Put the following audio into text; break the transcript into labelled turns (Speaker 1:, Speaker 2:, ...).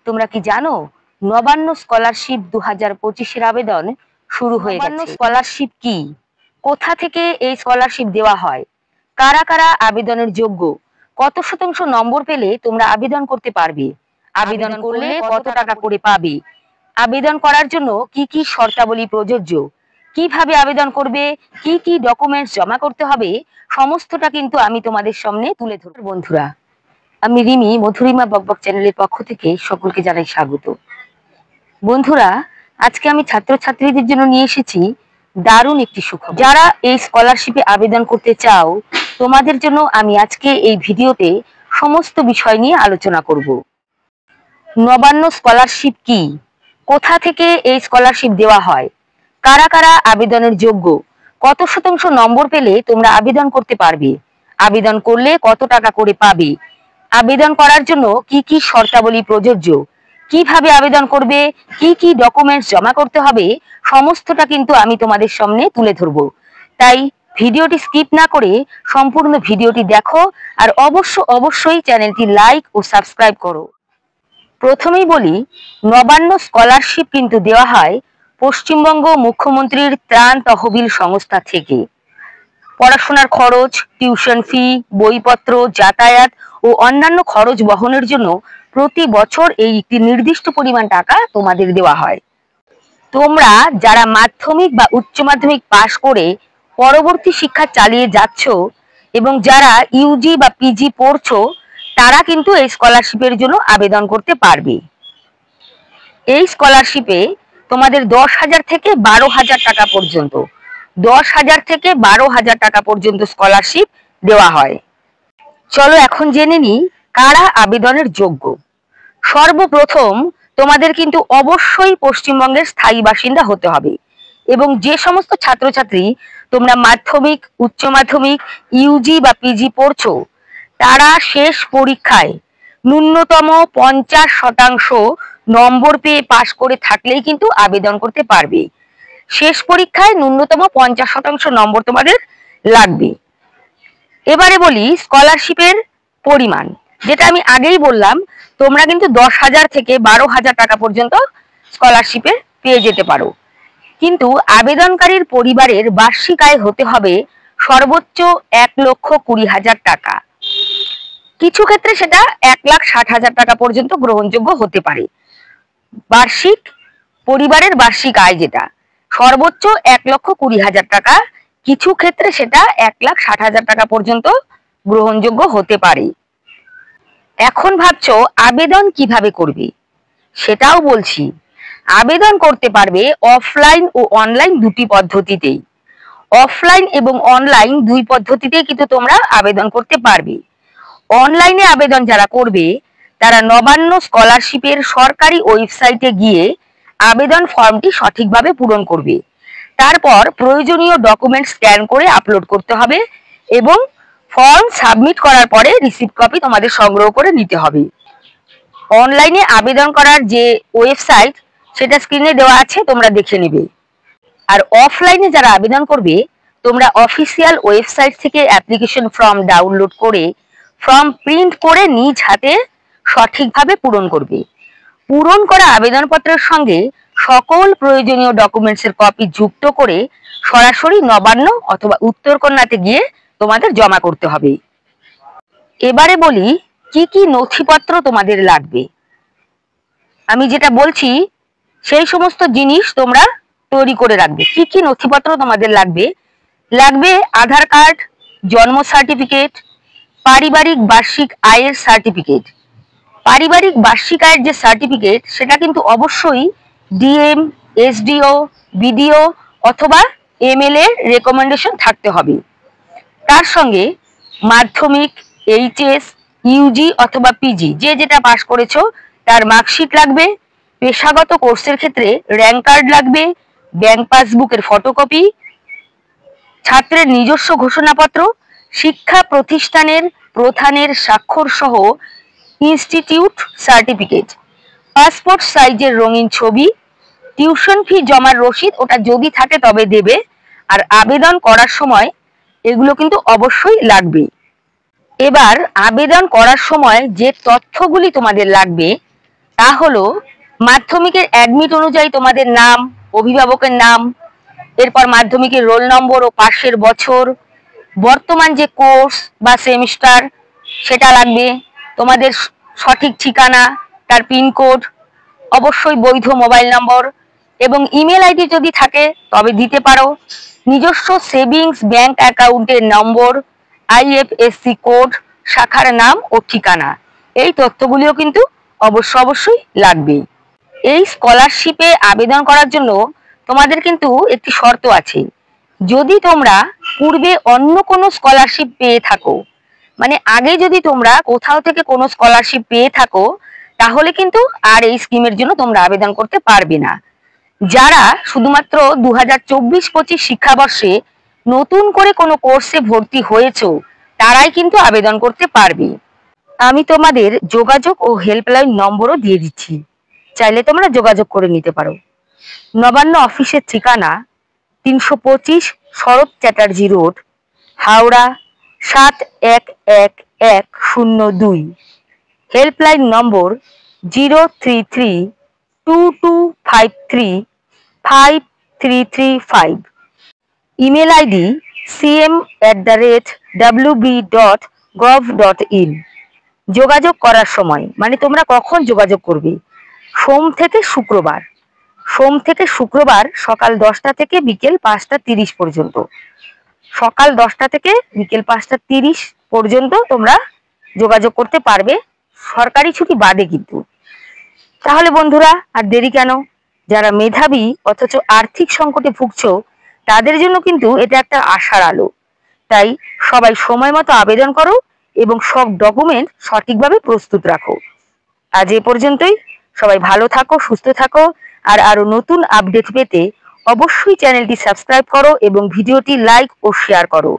Speaker 1: তোমরা কি জানো নবান্ন স্কলারশিপ 2025 আবেদন শুরু হয়ে গেছে। নবান্ন স্কলারশিপ কি, কোথা থেকে এই স্কলারশিপ দেওয়া হয়, কারা কারা আবেদনের যোগ্য, কত শতাংশ নম্বর পেলে তোমরা আবেদন করতে পারবে, আবেদন করলে কত টাকা করে পাবে, আবেদন করার জন্য কি কি শর্তাবলী প্রযোজ্য, কিভাবে আবেদন করবে, কি কি ডকুমেন্টস জমা করতে হবে, সমস্তটা কিন্তু আমি তোমাদের সামনে তুলে ধরব। বন্ধুরা, আমি রিমি মধুরিমা বকবক চ্যানেলের পক্ষ থেকে সকলকে জানাই স্বাগত। বন্ধুরা, আজকে আমি ছাত্রছাত্রীদের জন্য নিয়ে এসেছি দারুণ একটি সুখবর। যারা এই স্কলারশিপে আবেদন করতে চাও, তোমাদের জন্য আমি আজকে এই ভিডিওতে সমস্ত বিষয় নিয়ে আলোচনা করব। নবান্ন স্কলারশিপ কি, কোথা থেকে এই স্কলারশিপ দেওয়া হয়, কারা কারা আবেদনের যোগ্য, কত শতাংশ নম্বর পেলে তোমরা আবেদন করতে পারবে, আবেদন করলে কত টাকা করে পাবে, আবেদন করার জন্য কি কি শর্তাবলী প্রযোজ্য, কিভাবে আবেদন করবে, কি কি ডকুমেন্টস জমা করতে হবে, সমস্তটা কিন্তু আমি তোমাদের সামনে তুলে ধরব। তাই ভিডিওটি স্কিপ না করে সম্পূর্ণ ভিডিওটি দেখো, আর অবশ্যই চ্যানেলটি লাইক ও সাবস্ক্রাইব করো। প্রথমেই বলি, নবান্ন স্কলারশিপ কিন্তু দেওয়া হয় পশ্চিমবঙ্গ মুখ্যমন্ত্রীর ত্রাণ তহবিল সংস্থা থেকে। পড়াশোনার খরচ, টিউশন ফি, বইপত্র, যাতায়াত ও অন্যান্য খরচ বহনের জন্য প্রতি বছর এই একটি নির্দিষ্ট পরিমাণ টাকা তোমাদের দেওয়া হয়। তোমরা যারা মাধ্যমিক বা উচ্চ মাধ্যমিক পাশ করে পরবর্তী শিক্ষা চালিয়ে যাচ্ছ এবং যারা ইউজি বা পিজি পড়ছো, তারা কিন্তু এই স্কলারশিপের জন্য আবেদন করতে পারবে। এই স্কলারশিপে তোমাদের 10,000 থেকে 12,000 টাকা পর্যন্ত 10,000 থেকে 12,000 টাকা পর্যন্ত স্কলারশিপ দেওয়া হয়। চলো এখন জেনে নিই কারা আবেদনের যোগ্য। সর্বপ্রথম তোমাদের কিন্তু অবশ্যই পশ্চিমবঙ্গের স্থায়ী বাসিন্দা হতে হবে, এবং যে সমস্ত ছাত্রছাত্রী তোমরা মাধ্যমিক, উচ্চ মাধ্যমিক, ইউজি বা পিজি পড়ছো, তারা শেষ পরীক্ষায় ন্যূনতম 50% নম্বর পেয়ে পাশ করে থাকলেই কিন্তু আবেদন করতে পারবে। শেষ পরীক্ষায় ন্যূনতম 50% নম্বর তোমাদের লাগবে। এবারে বলি স্কলারশিপের পরিমাণ, যেটা আমি আগেই বললাম, তোমরা কিন্তু 10,000 থেকে 12,000 টাকা পর্যন্ত স্কলারশিপে পেয়ে যেতে পারো। কিন্তু আবেদনকারীর পরিবারের বার্ষিক আয় হতে হবে সর্বোচ্চ 1,20,000 টাকা। কিছু ক্ষেত্রে সেটা 1,60,000 টাকা পর্যন্ত গ্রহণযোগ্য হতে পারে। বার্ষিক পরিবারের বার্ষিক আয় যেটা সর্বোচ্চ 1,20,000 টাকা, কিছু ক্ষেত্রে সেটা 1,60,000 টাকা পর্যন্ত গ্রহণযোগ্য হতে পারে। এখন ভাবছো আবেদন কিভাবে করবে, সেটাও বলছি। আবেদন করতে পারবে অফলাইন ও অনলাইন দুটি পদ্ধতিতেই। অফলাইন এবং অনলাইন দুই পদ্ধতিতেই কিন্তু তোমরা আবেদন করতে পারবে। অনলাইনে আবেদন যারা করবে, তারা নবান্ন স্কলারশিপের সরকারি ওয়েবসাইটে গিয়ে আবেদন ফর্মটি সঠিকভাবে পূরণ করবে। তারপর প্রয়োজনীয় ডকুমেন্ট স্ক্যান করে আপলোড করতে হবে, এবং ফর্ম সাবমিট করার পরে রিসিপ্ট কপি তোমাদের সংগ্রহ করে নিতে হবে। অনলাইনে আবেদন করার যে ওয়েবসাইট, সেটা স্ক্রিনে দেওয়া আছে, তোমরা দেখে নেবে। আর অফলাইনে যারা আবেদন করবে, তোমরা অফিসিয়াল ওয়েবসাইট থেকে অ্যাপ্লিকেশন ফর্ম ডাউনলোড করে ফর্ম প্রিন্ট করে নিজ হাতে সঠিকভাবে পূরণ করবে। পূরণ করা আবেদনপত্রের সঙ্গে সকল প্রয়োজনীয় ডকুমেন্টসের কপি যুক্ত করে সরাসরি নবান্ন অথবা উত্তরকন্যাতে গিয়ে তোমাদের জমা করতে হবে। এবারে বলি কি কি নথিপত্র তোমাদের লাগবে। আমি যেটা বলছি সেই সমস্ত জিনিস তোমরা তৈরি করে রাখবে। কি কি নথিপত্র তোমাদের লাগবে? লাগবে আধার কার্ড, জন্ম সার্টিফিকেট, পারিবারিক বার্ষিক আয়ের সার্টিফিকেট। পারিবারিক বার্ষিক আয়ের যে সার্টিফিকেট, সেটা কিন্তু অবশ্যই ডিএম, এসডিও, বিডিও অথবা এমএলএ এর রেকমেন্ডেশন থাকতে হবে। তার সঙ্গে মাধ্যমিক, এইচএস, ইউজি অথবা পিজি যে যেটা পাশ করেছো তার মার্কশিট লাগবে। পেশাগত কোর্সের ক্ষেত্রে র্যাঙ্ক কার্ড লাগবে, ব্যাংক পাসবুকের ফটোকপি, ছাত্রের নিজস্ব ঘোষণাপত্র, শিক্ষা প্রতিষ্ঠানের প্রধানের স্বাক্ষর সহ ইনস্টিটিউট সার্টিফিকেট, পাসপোর্ট সাইজের রঙিন ছবি, টিউশন ফি জমার রসিদ, ওটা যদি থাকে তবে দেবে। আর আবেদন করার সময় এগুলো কিন্তু অবশ্যই লাগবে। এবার আবেদন করার সময় যে তথ্যগুলি তোমাদের লাগবে, তা হলো মাধ্যমিকের অ্যাডমিট অনুযায়ী তোমাদের নাম, অভিভাবকের নাম, এরপর মাধ্যমিকের রোল নম্বর ও পাশের বছর, বর্তমান যে কোর্স বা সেমিস্টার সেটা লাগবে, তোমাদের সঠিক ঠিকানা, তার পিনকোড, অবশ্যই বৈধ মোবাইল নম্বর এবং ইমেল আইডি যদি থাকে তবে দিতে পারো, নিজস্ব সেভিংস ব্যাংক অ্যাকাউন্টের নম্বর, আইএফএসসি কোড, শাখার নাম ও ঠিকানা। এই তথ্যগুলিও কিন্তু অবশ্যই লাগবে। এই স্কলারশিপে আবেদন করার জন্য তোমাদের কিন্তু একটি শর্ত আছে। যদি তোমরা পূর্বে অন্য কোনো স্কলারশিপ পেয়ে থাকো, মানে আগে যদি তোমরা কোথাও থেকে কোনো স্কলারশিপ পেয়ে থাকো, তাহলে কিন্তু আর এই স্কিমের জন্য তোমরা আবেদন করতে পারবে না। যারা শুধুমাত্র 2024-25 শিক্ষাবর্ষে নতুন করে কোনো কোর্সে ভর্তি হয়েছো, তারাই কিন্তু আবেদন করতে পারবে। আমি তোমাদের যোগাযোগ ও হেল্পলাইন নম্বরও দিয়ে দিচ্ছি, চাইলে তোমরা যোগাযোগ করে নিতে পারো। নবান্ন অফিসের ঠিকানা 325 Sarat Chatterjee road, Howrah 711102। Helpline number 033225335। Email ID cm@wb.gov.in। যোগাযোগ করার সময় মানে তোমরা কখন যোগাযোগ করবে? সোম থেকে শুক্রবার সকাল 10টা থেকে বিকেল 5টা 30 পর্যন্ত। সকাল 10টা থেকে বিকেল 5টা 30 পর্যন্ত তোমরা যোগাযোগ করতে পারবে, সরকারি ছুটি বাদে কিন্তু। তাহলে বন্ধুরা আর দেরি কেন? যারা মেধাবী অথচ আর্থিক সংকটে ভুগছো, তাদের জন্য কিন্তু এটা একটা আশার আলো। তাই সবাই সময় মতো আবেদন করো এবং সব ডকুমেন্ট সঠিকভাবে প্রস্তুত রাখো। আজ এ পর্যন্তই। সবাই ভালো থাকো, সুস্থ থাকো, আর আরো নতুন আপডেট পেতে অবশ্যই চ্যানেলটি সাবস্ক্রাইব করো এবং ভিডিওটি লাইক ও শেয়ার করো।